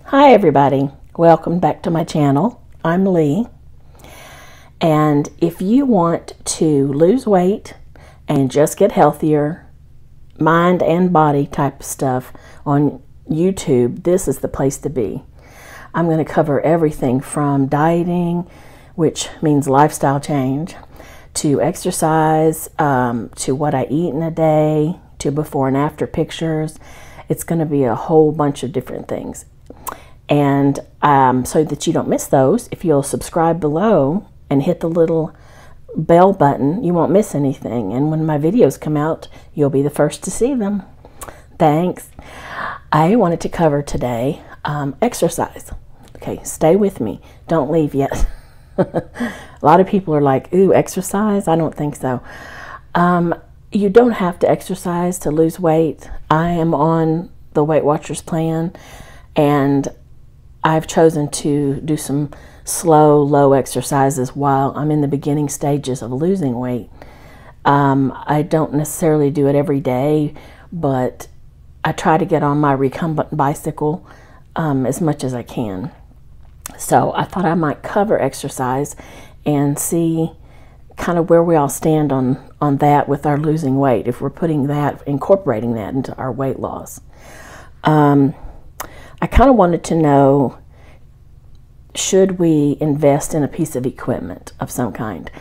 Hi everybody, welcome back to my channel. I'm Lee, and if you want to lose weight and just get healthier, mind and body type of stuff on YouTube, this is the place to be. I'm going to cover everything from dieting, which means lifestyle change, to exercise, to what I eat in a day, to before and after pictures. It's going to be a whole bunch of different things. And so that you don't miss those, if you'll subscribe below and hit the little bell button, you won't miss anything. And when my videos come out, you'll be the first to see them. Thanks. I wanted to cover today exercise. Okay, stay with me. Don't leave yet. A lot of people are like, ooh, exercise? I don't think so. You don't have to exercise to lose weight. I am on the Weight Watchers plan, and I've chosen to do some slow, low exercises while I'm in the beginning stages of losing weight. I don't necessarily do it every day, but I try to get on my recumbent bicycle as much as I can. So I thought I might cover exercise and see kind of where we all stand on that with our losing weight, if we're incorporating that into our weight loss. I kind of wanted to know, should we invest in a piece of equipment of some kind?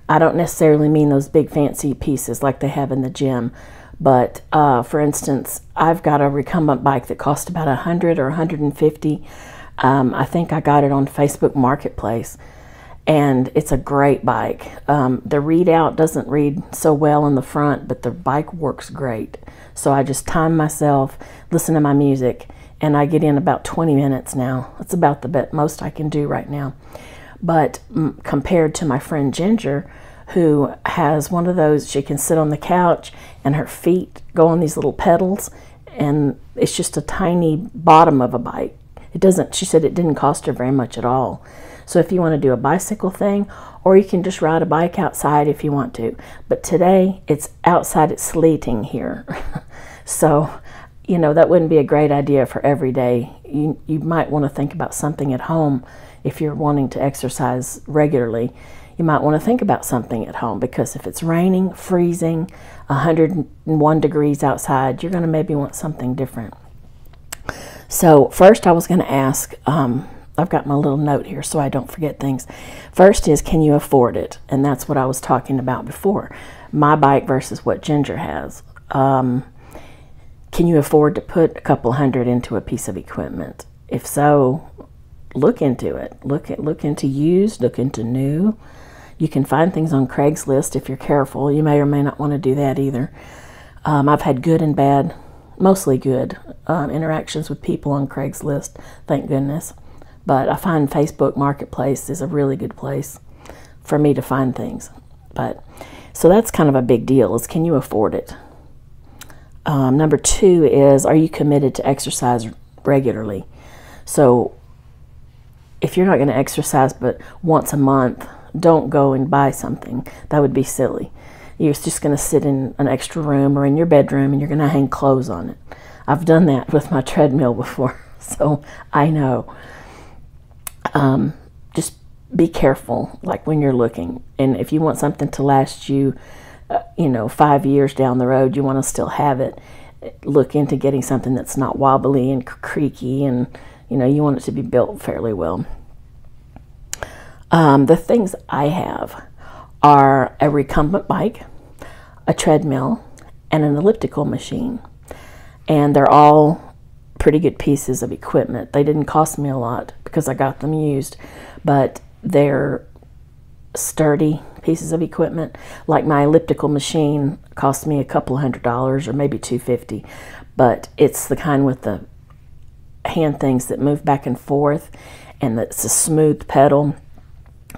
I don't necessarily mean those big fancy pieces like they have in the gym, but for instance, I've got a recumbent bike that cost about $100 or $150. I think I got it on Facebook Marketplace, and it's a great bike. The readout doesn't read so well in the front, but the bike works great. So I just time myself, listen to my music, and I get in about 20 minutes now. It's about the most I can do right now. But compared to my friend Ginger, who has one of those, she can sit on the couch and her feet go on these little pedals, and it's just a tiny bottom of a bike. She said it didn't cost her very much at all. So if you want to do a bicycle thing, or you can just ride a bike outside if you want to. But today it's outside, it's sleeting here. So, you know, that wouldn't be a great idea for every day. You might want to think about something at home. If you're wanting to exercise regularly, you might want to think about something at home, because if it's raining, freezing, 101 degrees outside, you're going to maybe want something different. So first I was going to ask, I've got my little note here so I don't forget things. First is, can you afford it? And that's what I was talking about before. My bike versus what Ginger has. Can you afford to put a couple hundred into a piece of equipment? If so, look into it. Look into used, look into new. You can find things on Craigslist if you're careful. You may or may not want to do that either. I've had good and bad, mostly good, interactions with people on Craigslist, thank goodness. But I find Facebook Marketplace is a really good place for me to find things. So that's kind of a big deal, is can you afford it? Number two is, are you committed to exercise regularly? So if you're not going to exercise but once a month, don't go and buy something. That would be silly. You're just going to sit in an extra room or in your bedroom and you're going to hang clothes on it. I've done that with my treadmill before, so I know. Just be careful, like when you're looking. And if you want something to last you, 5 years down the road, you want to still have it, look into getting something that's not wobbly and creaky, and you want it to be built fairly well. The things I have are a recumbent bike, a treadmill, and an elliptical machine. And they're all pretty good pieces of equipment. They didn't cost me a lot because I got them used, but they're sturdy pieces of equipment. Like my elliptical machine cost me a couple $100 or maybe $250, but it's the kind with the hand things that move back and forth, and it's a smooth pedal.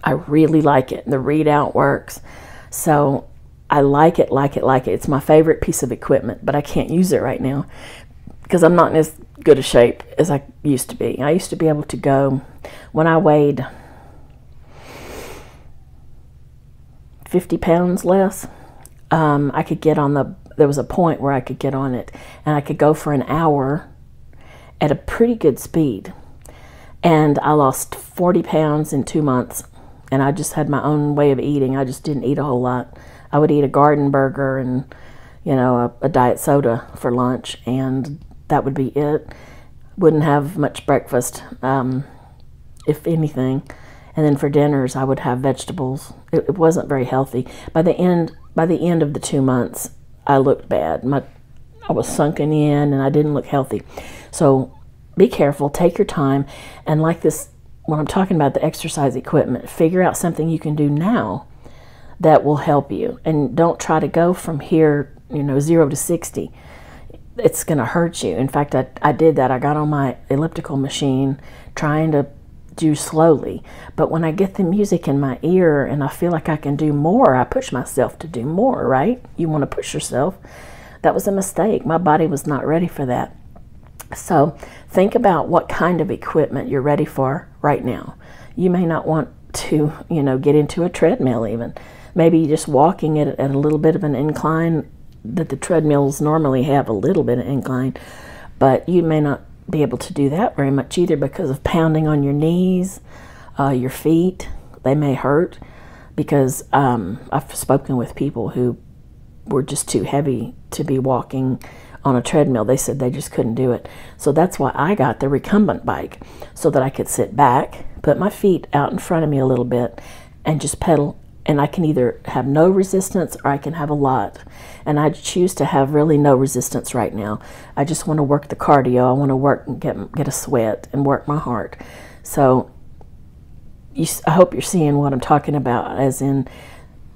I really like it. The readout works. So I like it. It's my favorite piece of equipment, but I can't use it right now because I'm not in as good a shape as I used to be. I used to be able to go, when I weighed 50 pounds less, I could get on there was a point where I could get on it and I could go for an hour at a pretty good speed. And I lost 40 pounds in 2 months. And I just had my own way of eating. I just didn't eat a whole lot. I would eat a garden burger and, you know, a diet soda for lunch, and that would be it. Wouldn't have much breakfast, if anything. And then for dinners, I would have vegetables. It wasn't very healthy. By the end of the 2 months, I looked bad. I was sunken in, and I didn't look healthy. So be careful. Take your time. And like this, when I'm talking about the exercise equipment, figure out something you can do now that will help you. And don't try to go from here, you know, 0 to 60. It's going to hurt you. In fact, I did that. I got on my elliptical machine trying to do slowly. But when I get the music in my ear and I feel like I can do more, I push myself to do more, right? You want to push yourself. That was a mistake. My body was not ready for that. So think about what kind of equipment you're ready for right now. You may not want to, you know, get into a treadmill even. Maybe just walking at a little bit of an incline, that the treadmills normally have a little bit of incline, but you may not be able to do that very much either because of pounding on your knees, your feet. They may hurt because I've spoken with people who were just too heavy to be walking on a treadmill. They said they just couldn't do it. So that's why I got the recumbent bike, so that I could sit back, put my feet out in front of me a little bit, and just pedal. And I can either have no resistance or I can have a lot. And I choose to have really no resistance right now. I just want to work the cardio. I want to work and get a sweat and work my heart. So I hope you're seeing what I'm talking about, as in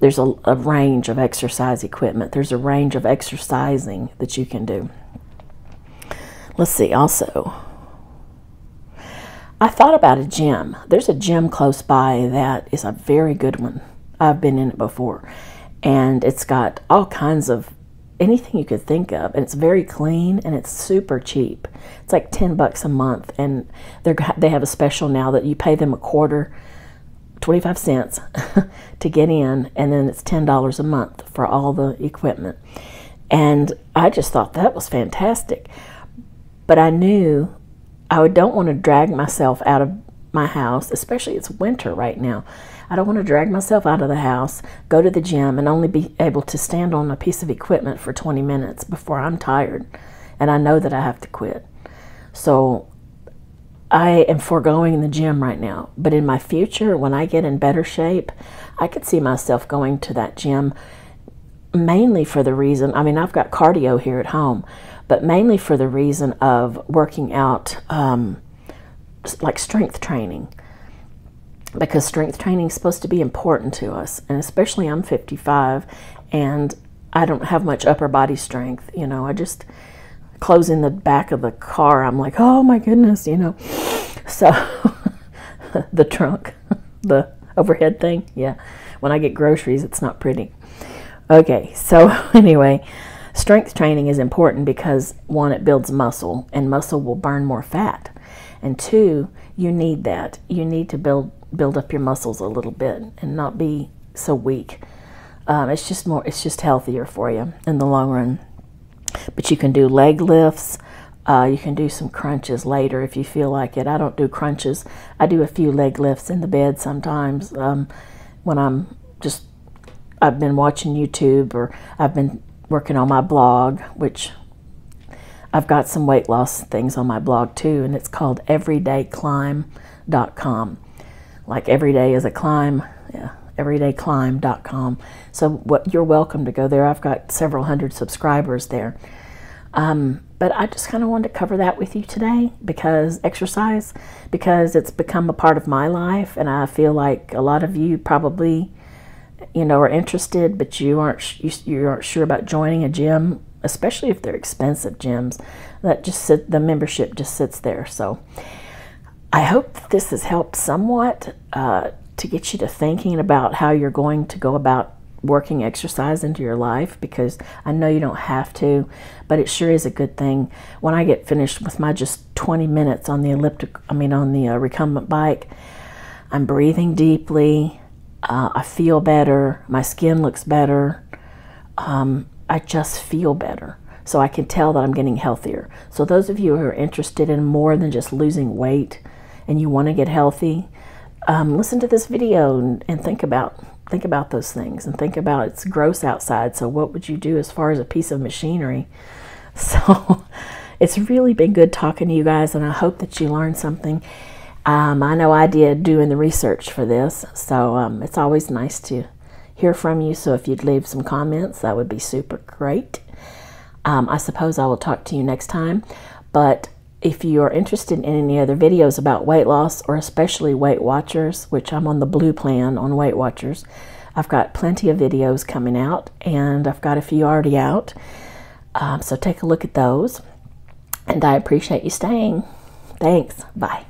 there's a range of exercise equipment. There's a range of exercising that you can do. Let's see, also, I thought about a gym. There's a gym close by that is a very good one. I've been in it before, and it's got all kinds of anything you could think of, and it's very clean, and it's super cheap. It's like $10 a month, and they have a special now that you pay them a quarter, 25 cents to get in, and then it's $10 a month for all the equipment. And I just thought that was fantastic, but I knew I don't want to drag myself out of my house, especially it's winter right now. I don't want to drag myself out of the house, go to the gym, and only be able to stand on a piece of equipment for 20 minutes before I'm tired, and I know that I have to quit. So I am foregoing the gym right now. But in my future, when I get in better shape, I could see myself going to that gym, mainly for the reason, I mean, I've got cardio here at home, but mainly for the reason of working out, like strength training. Because strength training is supposed to be important to us, and especially I'm 55 and I don't have much upper body strength. You know, I just closing the back of the car, I'm like, oh my goodness, you know. So the trunk, the overhead thing, yeah. When I get groceries, it's not pretty. Okay, so anyway, strength training is important because, one, it builds muscle, and muscle will burn more fat. And two, you need that. You need to build up your muscles a little bit and not be so weak. It's just healthier for you in the long run. But you can do leg lifts. You can do some crunches later if you feel like it. I don't do crunches. I do a few leg lifts in the bed sometimes when I've been watching YouTube, or I've been working on my blog, which I've got some weight loss things on my blog too, and it's called everydayclimb.com. Like every day is a climb, yeah, everydayclimb.com. So you're welcome to go there. I've got several hundred subscribers there. But I just kind of wanted to cover that with you today, because it's become a part of my life, and I feel like a lot of you probably, you know, are interested, but you aren't sure about joining a gym, especially if they're expensive gyms. The membership just sits there. So I hope that this has helped somewhat to get you to thinking about how you're going to go about working exercise into your life, because I know you don't have to, but it sure is a good thing. When I get finished with my just 20 minutes on the recumbent bike, I'm breathing deeply. I feel better. My skin looks better. I just feel better. So I can tell that I'm getting healthier. So those of you who are interested in more than just losing weight and you want to get healthy, listen to this video and think about those things, and think about it's gross outside. So what would you do as far as a piece of machinery? So it's really been good talking to you guys, and I hope that you learned something. I know I did doing the research for this, so it's always nice to hear from you. So if you'd leave some comments, that would be super great. I suppose I will talk to you next time, but if you are interested in any other videos about weight loss, or especially Weight Watchers, which I'm on the blue plan on Weight Watchers, I've got plenty of videos coming out, and I've got a few already out. So take a look at those, and I appreciate you staying. Thanks. Bye.